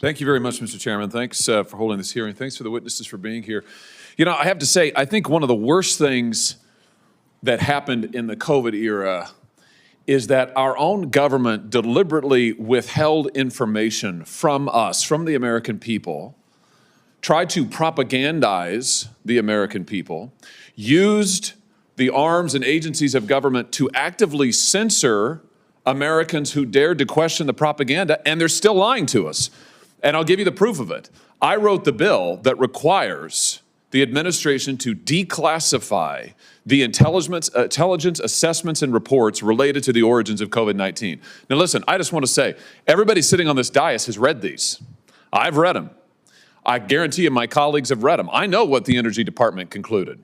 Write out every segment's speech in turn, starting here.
Thank you very much, Mr. Chairman. Thanks for holding this hearing. Thanks for the witnesses for being here. You know, I have to say, I think one of the worst things that happened in the COVID era is that our own government deliberately withheld information from us, from the American people, tried to propagandize the American people, used the arms and agencies of government to actively censor Americans who dared to question the propaganda, and they're still lying to us. And I'll give you the proof of it. I wrote the bill that requires the administration to declassify the intelligence assessments and reports related to the origins of COVID-19. Now listen, I just want to say, everybody sitting on this dais has read these. I've read them. I guarantee you my colleagues have read them. I know what the Energy Department concluded.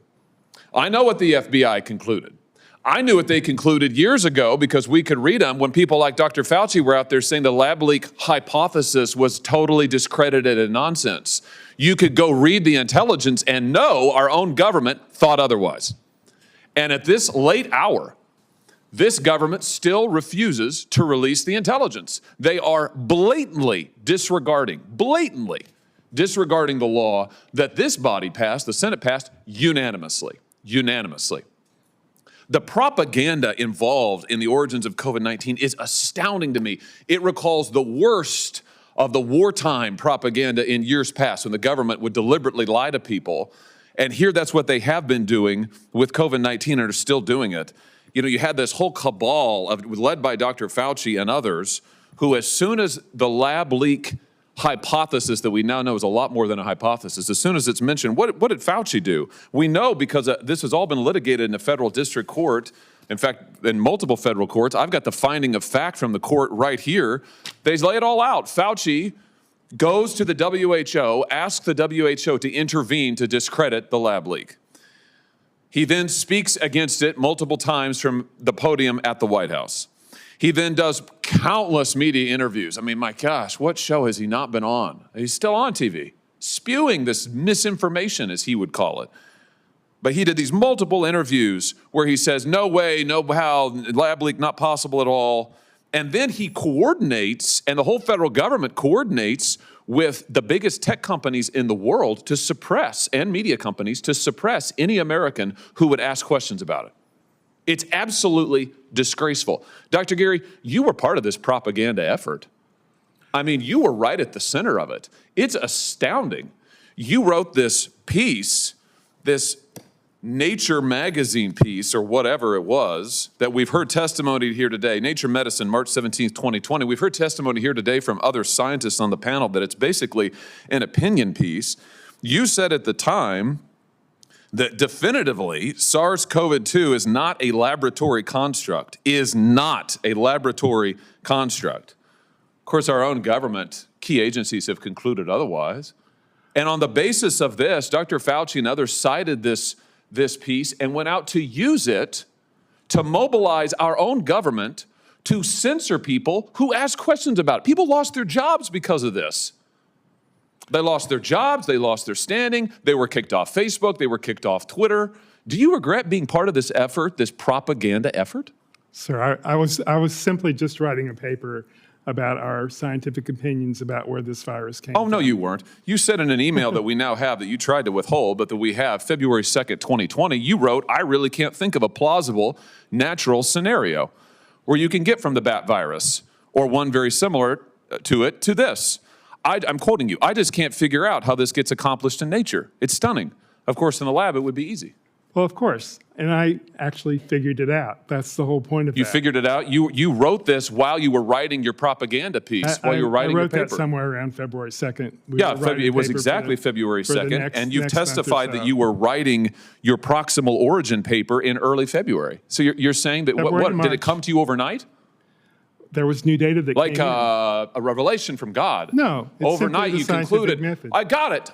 I know what the FBI concluded. I knew what they concluded years ago because we could read them when people like Dr. Fauci were out there saying the lab leak hypothesis was totally discredited and nonsense. You could go read the intelligence and know our own government thought otherwise. And at this late hour, this government still refuses to release the intelligence. They are blatantly disregarding the law that this body passed, the Senate passed, unanimously. The propaganda involved in the origins of COVID-19 is astounding to me. It recalls the worst of the wartime propaganda in years past when the government would deliberately lie to people. And here that's what they have been doing with COVID-19 and are still doing it. You know, you had this whole cabal led by Dr. Fauci and others who, as soon as the lab leak hypothesis that we now know is a lot more than a hypothesis, as soon as it's mentioned, what did Fauci do? We know because this has all been litigated in a federal district court. In fact, in multiple federal courts. I've got the finding of fact from the court right here. They lay it all out. Fauci goes to the WHO, asks the WHO to intervene to discredit the lab leak. He then speaks against it multiple times from the podium at the White House. He then does countless media interviews. I mean, my gosh, what show has he not been on? He's still on TV, spewing this misinformation, as he would call it. But he did these multiple interviews where he says, no way, no how, lab leak not possible at all. And then he coordinates, and the whole federal government coordinates with the biggest tech companies in the world to suppress, and media companies, to suppress any American who would ask questions about it. It's absolutely disgraceful. Dr. Garry, you were part of this propaganda effort. I mean, you were right at the center of it. It's astounding. You wrote this piece, this Nature magazine piece, or whatever it was, that we've heard testimony here today, Nature Medicine, March 17th, 2020. We've heard testimony here today from other scientists on the panel that it's basically an opinion piece. You said at the time that definitively SARS-CoV-2 is not a laboratory construct, Of course, our own government, key agencies have concluded otherwise. And on the basis of this, Dr. Fauci and others cited this piece and went out to use it to mobilize our own government to censor people who ask questions about it. People lost their jobs because of this. They lost their jobs, they lost their standing, they were kicked off Facebook, they were kicked off Twitter. Do you regret being part of this effort, this propaganda effort? Sir, I was simply just writing a paper about our scientific opinions about where this virus came from. Oh, no, you weren't. You said in an email that we now have that you tried to withhold, but that we have February 2nd, 2020, you wrote, I really can't think of a plausible natural scenario where you can get from the bat virus or one very similar to it to this. I'm quoting you, I just can't figure out how this gets accomplished in nature. It's stunning. Of course, in the lab, it would be easy. Well, of course. And I actually figured it out. That's the whole point of it. You figured it out? You wrote this while you were writing your propaganda piece, while you were writing your paper. I wrote that somewhere around February 2nd. It was exactly February 2nd. And you've testified that you were writing your proximal origin paper in early February. So you're saying that, what did it come to you overnight? There was new data that like came a revelation from God. No. Overnight you concluded, method. I got it,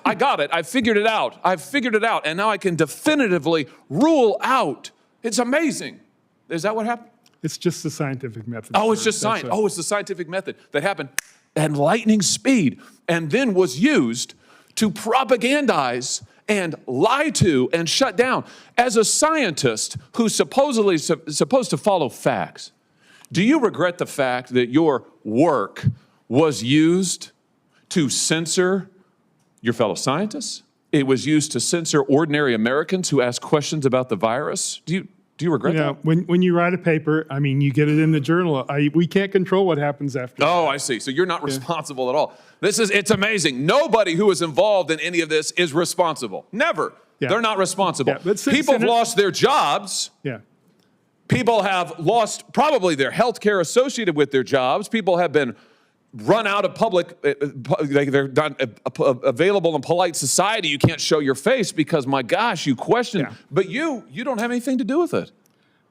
I figured it out, and now I can definitively rule out. It's amazing. Is that what happened? It's just the scientific method. Oh, it's just science. Oh, it's the scientific method that happened at lightning speed and then was used to propagandize and lie to and shut down. As a scientist who's supposedly supposed to follow facts, do you regret the fact that your work was used to censor your fellow scientists. It was used to censor ordinary Americans who ask questions about the virus. Do you regret that? When you write a paper, I mean, you get it in the journal. We can't control what happens after. Oh, I see. So you're not responsible at all. It's amazing. Nobody who is involved in any of this is responsible. Never. Yeah. They're not responsible. Yeah, but People have lost their jobs. Yeah. People have lost probably their health care associated with their jobs. People have been run out of public, they're not available in polite society. You can't show your face because, my gosh, you question. Yeah. But you don't have anything to do with it.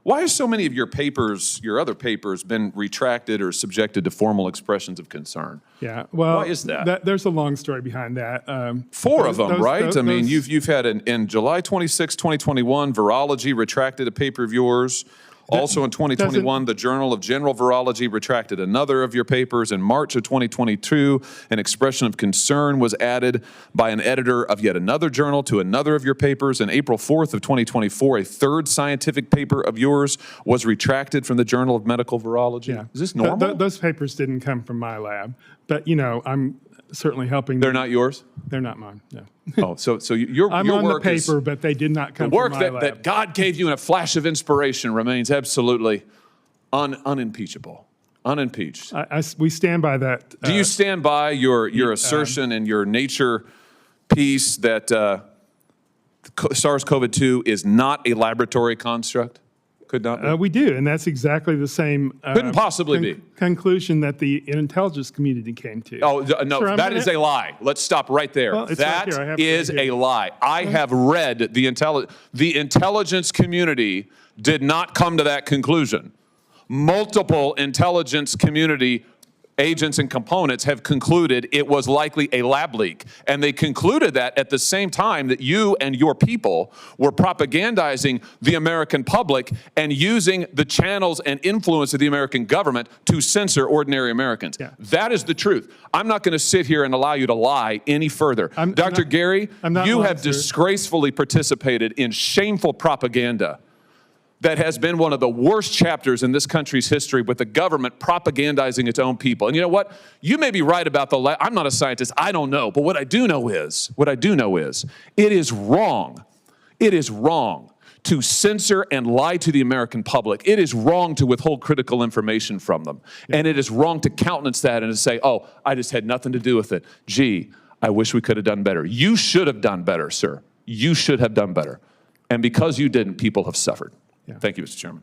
Why have so many of your papers, your other papers, been retracted or subjected to formal expressions of concern? Yeah, well, why is that? There's a long story behind that. Four of them, right? I mean, you've had in July 26, 2021, Virology retracted a paper of yours. Also in 2021, the Journal of General Virology retracted another of your papers. In March of 2022, an expression of concern was added by an editor of yet another journal to another of your papers. In April 4th of 2024, a third scientific paper of yours was retracted from the Journal of Medical Virology. Yeah. Is this normal? Those papers didn't come from my lab, but I'm certainly helping. They're not yours? They're not mine, no. Oh, so your I'm your on work the paper, but they did not come the work from my lab. that God gave you in a flash of inspiration remains absolutely unimpeachable, unimpeached. We stand by that. Do you stand by your assertion in your Nature piece that SARS-CoV-2 is not a laboratory construct? Could not be? We do, and that's exactly the same Couldn't possibly be. conclusion that the intelligence community came to. Oh, no, Sir, that is a lie. Let's stop right there. Well, it's That right here. I have it is right here. a lie. I have read the intelligence community did not come to that conclusion. Multiple intelligence community agents and components have concluded it was likely a lab leak. And they concluded that at the same time that you and your people were propagandizing the American public and using the channels and influence of the American government to censor ordinary Americans. Yeah. That is the truth. I'm not going to sit here and allow you to lie any further. Dr. Garry, you have disgracefully participated in shameful propaganda that has been one of the worst chapters in this country's history, with the government propagandizing its own people. And you know what? You may be right about I'm not a scientist, I don't know, but what I do know is, it is wrong. It is wrong to censor and lie to the American public. It is wrong to withhold critical information from them. Yeah. And it is wrong to countenance that and to say, oh, I just had nothing to do with it. Gee, I wish we could have done better. You should have done better, sir. You should have done better. And because you didn't, people have suffered. Yeah. Thank you, Mr. Chairman.